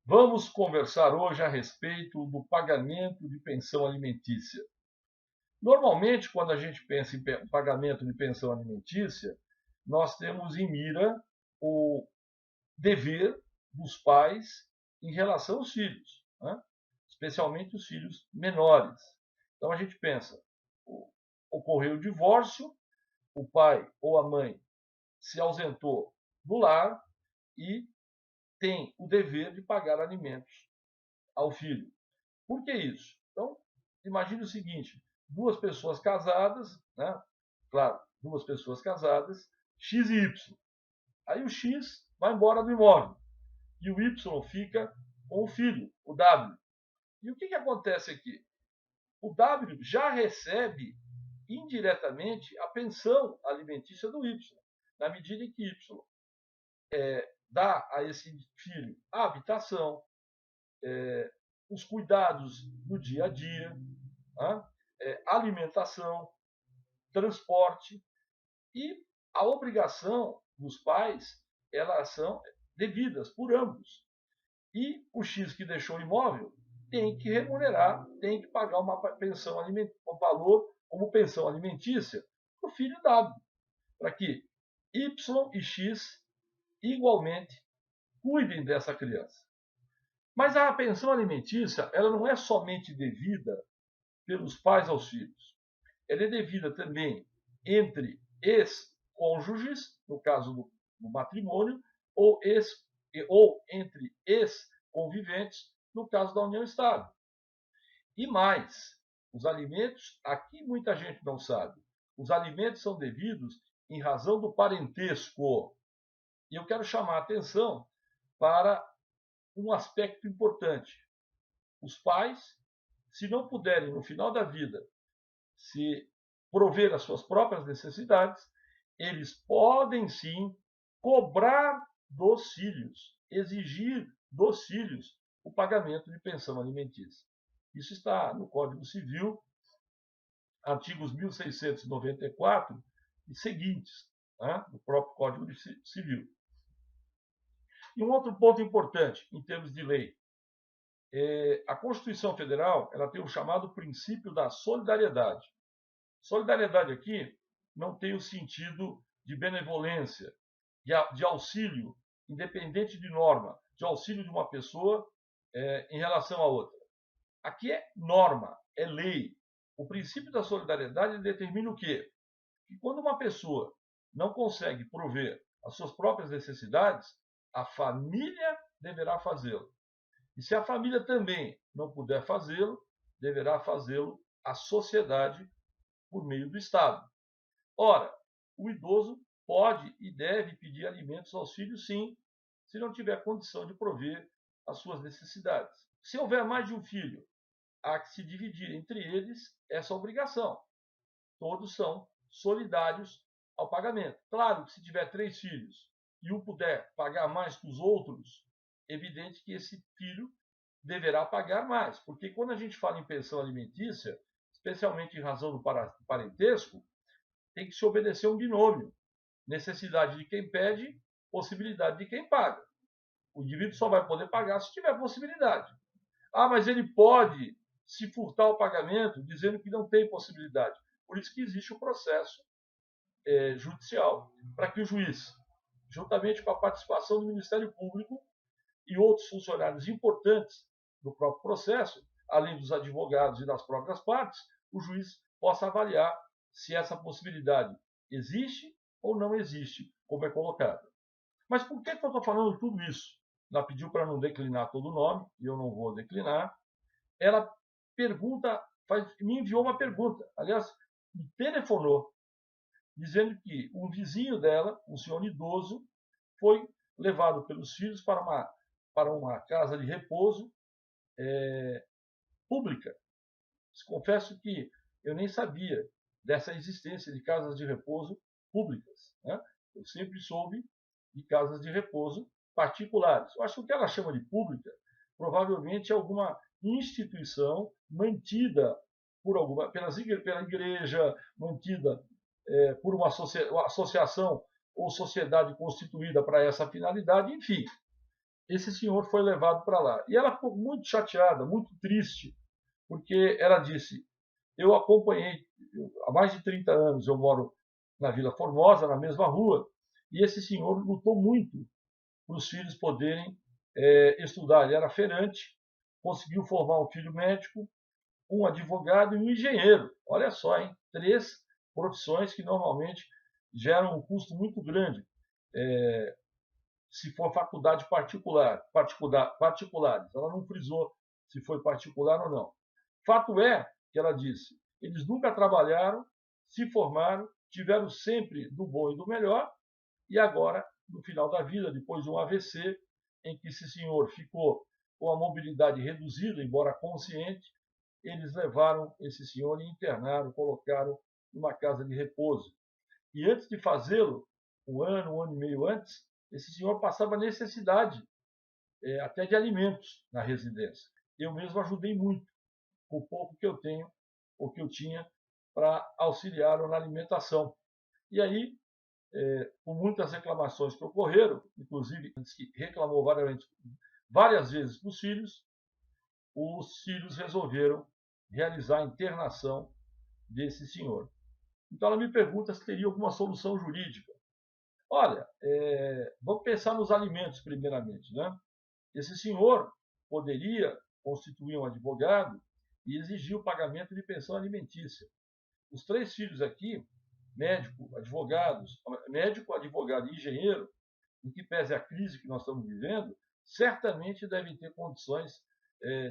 Vamos conversar hoje a respeito do pagamento de pensão alimentícia. Normalmente, quando a gente pensa em pagamento de pensão alimentícia, nós temos em mira o dever dos pais em relação aos filhos, né? Especialmente os filhos menores. Então a gente pensa, ocorreu o divórcio, o pai ou a mãe se ausentou do lar e tem o dever de pagar alimentos ao filho. Por que isso? Então, imagine o seguinte: duas pessoas casadas, né? Claro, duas pessoas casadas, X e Y. Aí o X vai embora do imóvel e o Y fica com o filho, o W. E o que acontece aqui? O W já recebe indiretamente a pensão alimentícia do Y, na medida em que Y dá a esse filho a habitação, os cuidados do dia a dia, né? Alimentação, transporte e a obrigação dos pais, elas são devidas por ambos. E o X que deixou o imóvel tem que remunerar, tem que pagar uma pensão alimentícia, um valor como pensão alimentícia para o filho W, para que Y e X igualmente cuidem dessa criança. Mas a pensão alimentícia, ela não é somente devida pelos pais aos filhos. Ela é devida também entre ex-cônjuges, no caso do matrimônio, ou, ou entre ex-conviventes, no caso da união estável. E mais, os alimentos, aqui muita gente não sabe, os alimentos são devidos em razão do parentesco. E eu quero chamar a atenção para um aspecto importante. Os pais, se não puderem, no final da vida, se prover as suas próprias necessidades, eles podem sim cobrar dos filhos, exigir dos filhos o pagamento de pensão alimentícia. Isso está no Código Civil, artigos 1694 e seguintes, né, do próprio Código Civil. E um outro ponto importante em termos de lei, a Constituição Federal ela tem o chamado princípio da solidariedade. Solidariedade aqui não tem o sentido de benevolência, de auxílio, independente de norma, de auxílio de uma pessoa em relação a outra. Aqui é norma, é lei. O princípio da solidariedade determina o quê? Que quando uma pessoa não consegue prover as suas próprias necessidades, a família deverá fazê-lo. E se a família também não puder fazê-lo, deverá fazê-lo a sociedade por meio do Estado. Ora, o idoso pode e deve pedir alimentos aos filhos, sim, se não tiver condição de prover as suas necessidades. Se houver mais de um filho, há que se dividir entre eles essa obrigação. Todos são solidários ao pagamento. Claro que se tiver 3 filhos e um puder pagar mais que os outros, evidente que esse filho deverá pagar mais, porque quando a gente fala em pensão alimentícia, especialmente em razão do parentesco, tem que se obedecer um binômio. Necessidade de quem pede, possibilidade de quem paga. O indivíduo só vai poder pagar se tiver possibilidade. Ah, mas ele pode se furtar o pagamento dizendo que não tem possibilidade. Por isso que existe o processo judicial, para que o juiz, juntamente com a participação do Ministério Público e outros funcionários importantes do próprio processo, além dos advogados e das próprias partes, o juiz possa avaliar se essa possibilidade existe ou não existe, como é colocado. Mas por que eu estou falando tudo isso? Ela pediu para não declinar todo o nome, e eu não vou declinar. Ela me enviou uma pergunta, aliás, me telefonou, dizendo que um vizinho dela, um senhor idoso, foi levado pelos filhos para uma casa de repouso pública. Confesso que eu nem sabia dessa existência de casas de repouso públicas, né? Eu sempre soube de casas de repouso particulares. Eu acho que o que ela chama de pública provavelmente é alguma instituição mantida pela igreja, mantida por uma associação ou sociedade constituída para essa finalidade, enfim. esse senhor foi levado para lá. E ela ficou muito chateada, muito triste, porque ela disse: eu acompanhei, há mais de 30 anos eu moro na Vila Formosa, na mesma rua, e esse senhor lutou muito para os filhos poderem estudar. Ele era feirante, conseguiu formar um filho médico, um advogado e um engenheiro. Olha só, hein? 3 profissões que normalmente geram um custo muito grande. Se for faculdade particulares. Ela não frisou se foi particular ou não. Fato é que ela disse, eles nunca trabalharam, se formaram, tiveram sempre do bom e do melhor, e agora, no final da vida, depois de um AVC, em que esse senhor ficou com a mobilidade reduzida, embora consciente, eles levaram esse senhor e internaram, colocaram numa casa de repouso. E antes de fazê-lo, um ano e meio antes, esse senhor passava necessidade até de alimentos na residência. Eu mesmo ajudei muito, com o pouco que eu tenho, ou que eu tinha, para auxiliá-lo na alimentação. E aí, com muitas reclamações que ocorreram, inclusive que reclamou várias vezes para os filhos resolveram realizar a internação desse senhor. Então ela me pergunta se teria alguma solução jurídica. Olha, vamos pensar nos alimentos primeiramente, né? Esse senhor poderia constituir um advogado e exigir o pagamento de pensão alimentícia. Os 3 filhos aqui, médico, advogado e engenheiro, em que pese a crise que nós estamos vivendo, certamente devem ter condições,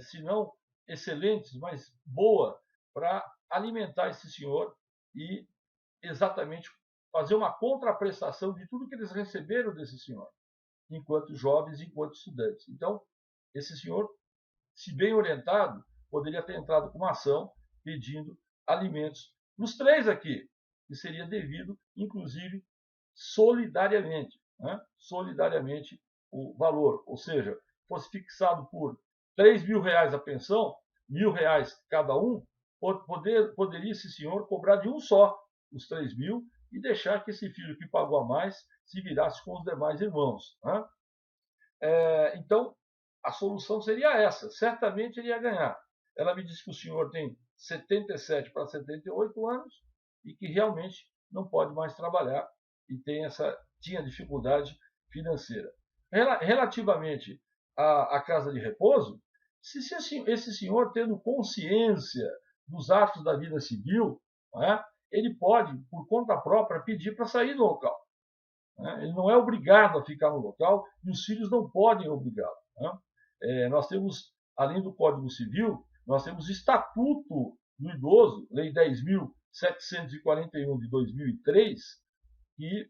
se não excelentes, mas boa, para alimentar esse senhor e exatamente fazer uma contraprestação de tudo que eles receberam desse senhor, enquanto jovens, enquanto estudantes. Então, esse senhor, se bem orientado, poderia ter entrado com uma ação pedindo alimentos nos 3 aqui, que seria devido, inclusive, solidariamente, né? Solidariamente o valor, ou seja, fosse fixado por R$ 3.000 a pensão, R$ 1.000 cada um, poderia esse senhor cobrar de um só os 3.000 e deixar que esse filho que pagou a mais se virasse com os demais irmãos. Né? Então, a solução seria essa. Certamente ele ia ganhar. Ela me disse que o senhor tem 77 para 78 anos e que realmente não pode mais trabalhar e tinha dificuldade financeira. Relativamente à casa de repouso, se esse senhor, tendo consciência dos atos da vida civil, né, ele pode, por conta própria, pedir para sair do local. Né? Ele não é obrigado a ficar no local e os filhos não podem obrigá-lo. Né? Nós temos, além do Código Civil, nós temos o Estatuto do Idoso, Lei 10.741 de 2003, que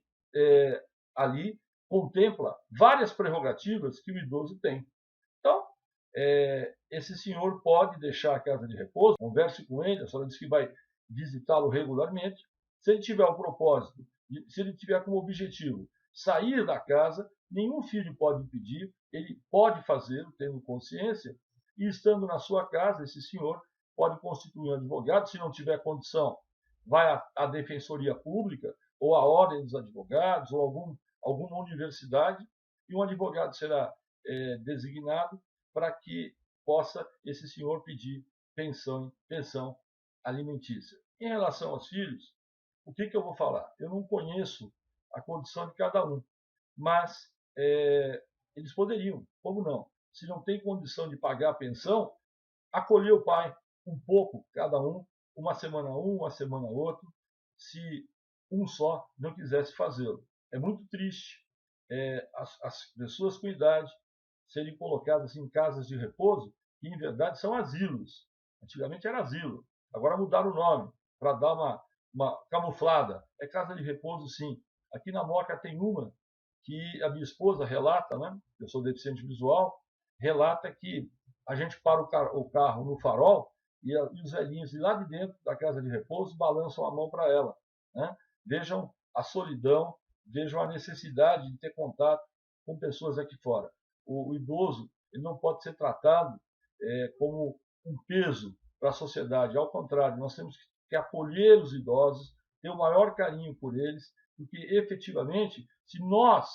ali contempla várias prerrogativas que o idoso tem. Então, esse senhor pode deixar a casa de repouso, converse com ele, a senhora diz que vai visitá-lo regularmente. Se ele tiver o propósito, se ele tiver como objetivo sair da casa, nenhum filho pode impedir, ele pode fazê-lo, tendo consciência, e estando na sua casa, esse senhor pode constituir um advogado, se não tiver condição, vai à Defensoria Pública, ou à Ordem dos Advogados, ou alguma universidade, e um advogado será designado para que possa esse senhor pedir pensão alimentícia. Em relação aos filhos, o que eu vou falar? Eu não conheço a condição de cada um, mas eles poderiam, como não? Se não tem condição de pagar a pensão, acolher o pai um pouco, cada um, uma semana uma semana outro, se um só não quisesse fazê-lo. É muito triste as pessoas com idade serem colocadas em casas de repouso, que em verdade são asilos. Antigamente era asilo, agora mudaram o nome para dar uma camuflada. É casa de repouso, sim. Aqui na Moca tem uma que a minha esposa relata, né? Eu sou deficiente visual, relata que a gente para o carro no farol e os velhinhos lá de dentro da casa de repouso balançam a mão para ela. Né? Vejam a solidão, vejam a necessidade de ter contato com pessoas aqui fora. O idoso ele não pode ser tratado como um peso para a sociedade. Ao contrário, nós temos que acolher os idosos, ter o maior carinho por eles, porque efetivamente, se nós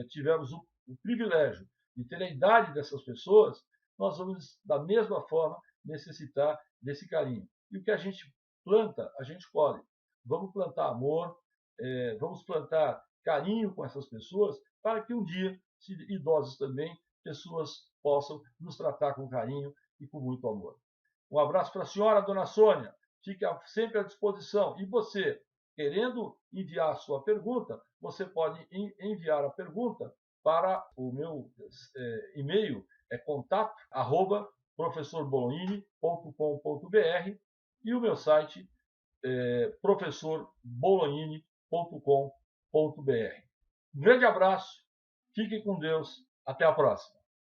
tivermos o privilégio e ter a idade dessas pessoas, nós vamos, da mesma forma, necessitar desse carinho. E o que a gente planta, a gente colhe. Vamos plantar amor, vamos plantar carinho com essas pessoas, para que um dia, se idosos também, pessoas possam nos tratar com carinho e com muito amor. Um abraço para a senhora, dona Sônia. Fique sempre à disposição. E você, querendo enviar a sua pergunta, você pode enviar a pergunta para o meu e-mail, contato@professorbolonini.com.br, e o meu site professorbolonini.com.br. Um grande abraço, fiquem com Deus, até a próxima.